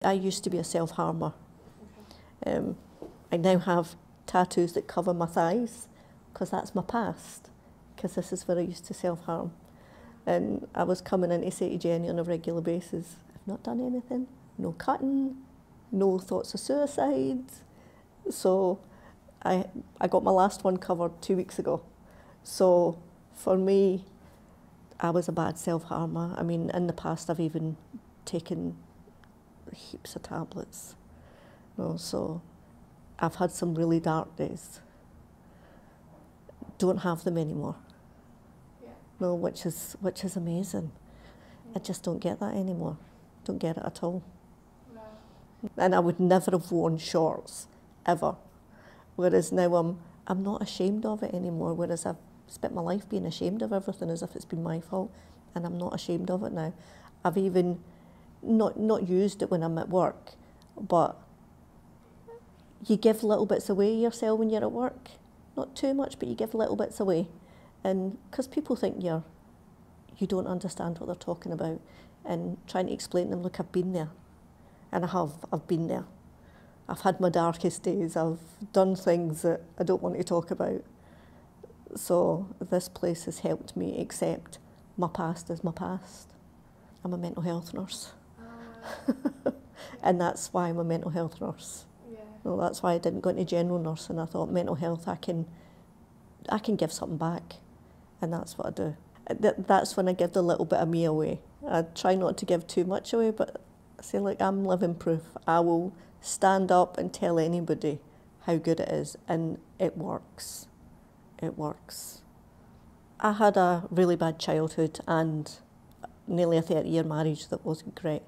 I used to be a self-harmer. I now have tattoos that cover my thighs because that's my past, because this is where I used to self-harm. And I was coming in to say to Jenny on a regular basis, I've not done anything, no cutting, no thoughts of suicide. So I got my last one covered 2 weeks ago. So for me, I was a bad self-harmer. I mean, in the past I've even taken heaps of tablets. So I've had some really dark days. Don't have them anymore. Yeah. No, which is amazing. I just don't get that anymore. Don't get it at all. No. And I would never have worn shorts, ever. Whereas now I'm not ashamed of it anymore, whereas I've spent my life being ashamed of everything as if it's been my fault, and I'm not ashamed of it now. I've even not used it when I'm at work, but you give little bits away yourself when you're at work. Not too much, but you give little bits away. And because people think you don't understand what they're talking about, and trying to explain to them, look, I've been there. And I've been there. I've had my darkest days. I've done things that I don't want to talk about. So this place has helped me accept my past is my past. I'm a mental health nurse. And that's why I'm a mental health nurse. Yeah. Well, that's why I didn't go into general nursing. I thought mental health, I can give something back, and that's what I do. That's when I give the little bit of me away. I try not to give too much away, but I say, like, I'm living proof. I will stand up and tell anybody how good it is, and it works. It works. I had a really bad childhood and nearly a 30-year marriage that wasn't great.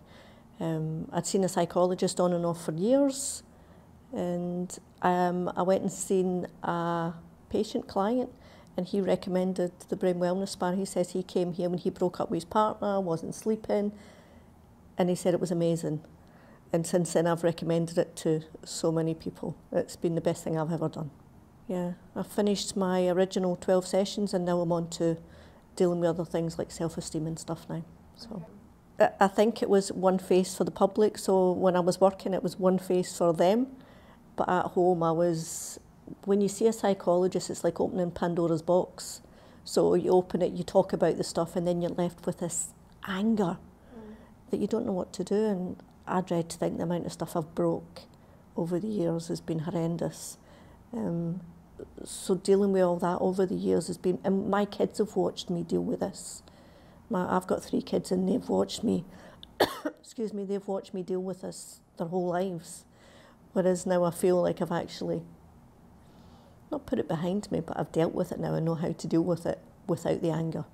I'd seen a psychologist on and off for years, and I went and seen a patient client, and he recommended the Brain Wellness Spa. He says he came here when he broke up with his partner, wasn't sleeping, and he said it was amazing. And since then I've recommended it to so many people. It's been the best thing I've ever done. Yeah, I've finished my original 12 sessions, and now I'm on to dealing with other things like self-esteem and stuff now. So. I think it was one face for the public, so when I was working it was one face for them, but at home when you see a psychologist, it's like opening Pandora's box. So you open it, you talk about the stuff, and then you're left with this anger that you don't know what to do. And I dread to think the amount of stuff I've broke over the years has been horrendous. So dealing with all that over the years has been, and my kids have watched me deal with this. I've got 3 kids, and they've watched me, excuse me, they've watched me deal with this their whole lives. Whereas now I feel like I've actually, not put it behind me, but I've dealt with it now. I know how to deal with it without the anger.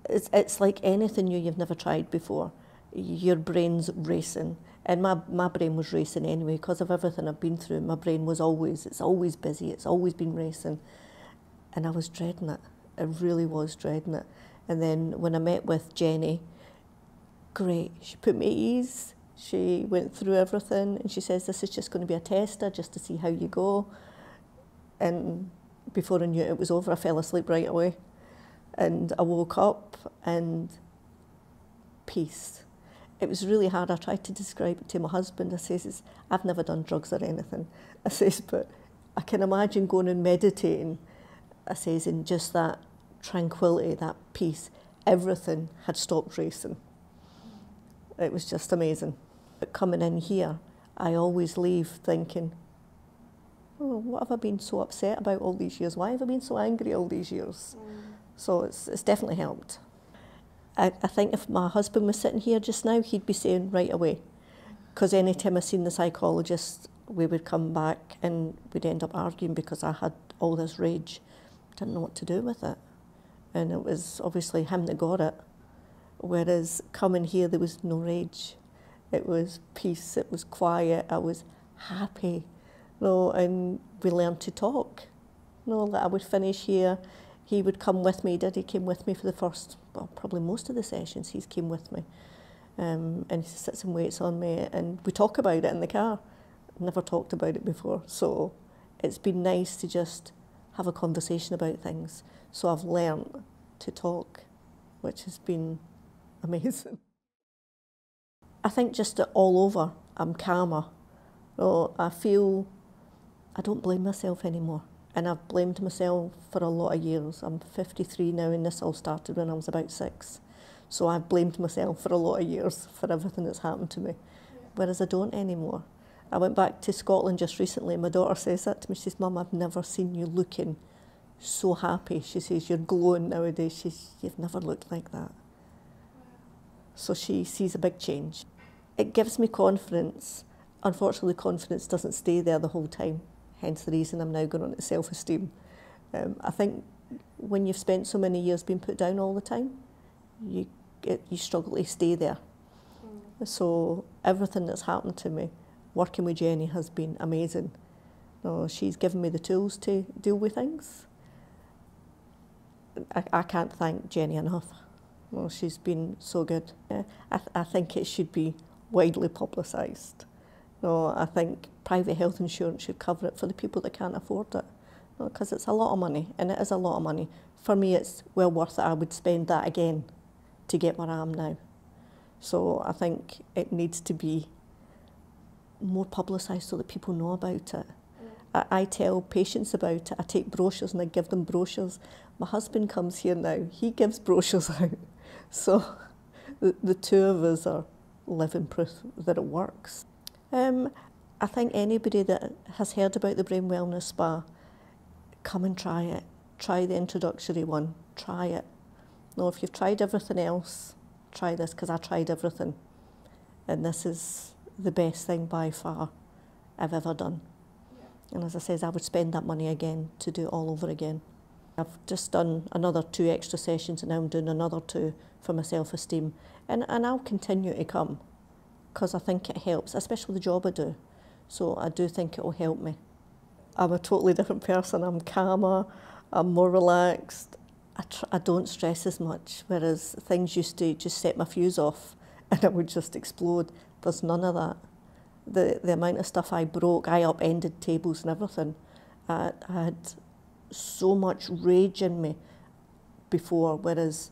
It's like anything you've never tried before. Your brain's racing. And my brain was racing anyway, because of everything I've been through. My brain was it's always busy, it's always been racing. And I was dreading it. I really was dreading it. And then when I met with Jenny, great, she put me at ease. She went through everything, and she says, this is just going to be a tester, just to see how you go. And before I knew it, it was over. I fell asleep right away. And I woke up, and peace. It was really hard. I tried to describe it to my husband. I says, I've never done drugs or anything. I says, but I can imagine going and meditating. I says, in just that tranquility, that peace, everything had stopped racing. It was just amazing. But coming in here, I always leave thinking, oh, what have I been so upset about all these years? Why have I been so angry all these years? So it's definitely helped. I think if my husband was sitting here just now, he'd be saying right away. Because any time I seen the psychologist, we would come back and we'd end up arguing because I had all this rage. Didn't know what to do with it. And it was obviously him that got it. Whereas coming here, there was no rage. It was peace, it was quiet, I was happy. And we learned to talk. That I would finish here, he would come with me. He came with me for the first, well, probably most of the sessions, he's came with me. And he sits and waits on me, and we talk about it in the car. Never talked about it before, so it's been nice to just have a conversation about things. So I've learned to talk, which has been amazing. I think just all over, I'm calmer. So I feel I don't blame myself anymore. And I've blamed myself for a lot of years. I'm 53 now, and this all started when I was about 6. So I've blamed myself for a lot of years for everything that's happened to me, whereas I don't anymore. I went back to Scotland just recently, and my daughter says that to me. She says, "Mum, I've never seen you looking so happy." She says, "You're glowing nowadays." She says, "You've never looked like that." So she sees a big change. It gives me confidence. Unfortunately, confidence doesn't stay there the whole time, hence the reason I'm now going on to self-esteem. I think when you've spent so many years being put down all the time, you struggle to stay there. So everything that's happened to me, working with Jenny, has been amazing. She's given me the tools to deal with things. I can't thank Jenny enough. She's been so good. I think it should be widely publicised. I think private health insurance should cover it for the people that can't afford it, because it's a lot of money, and it is a lot of money. For me, it's well worth it. I would spend that again to get where I am now. So I think it needs to be more publicised so that people know about it. I tell patients about it. I take brochures and I give them brochures. My husband comes here now. He gives brochures out. So the two of us are living proof that it works. I think anybody that has heard about the Brain Wellness Spa, come and try it. Try the introductory one. Try it. If you've tried everything else, try this, because I tried everything. And this is the best thing by far I've ever done. And as I says, I would spend that money again to do it all over again. I've just done another 2 extra sessions, and now I'm doing another 2 for my self-esteem. And I'll continue to come, because I think it helps, especially the job I do. So I do think it will help me. I'm a totally different person. I'm calmer, I'm more relaxed. I don't stress as much, whereas things used to just set my fuse off and I would just explode. There's none of that. The amount of stuff I broke, I upended tables and everything. I had so much rage in me before, whereas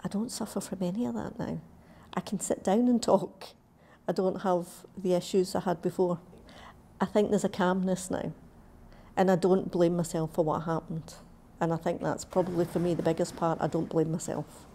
I don't suffer from any of that now. I can sit down and talk. I don't have the issues I had before. I think there's a calmness now, and I don't blame myself for what happened. And I think that's probably, for me, the biggest part. I don't blame myself.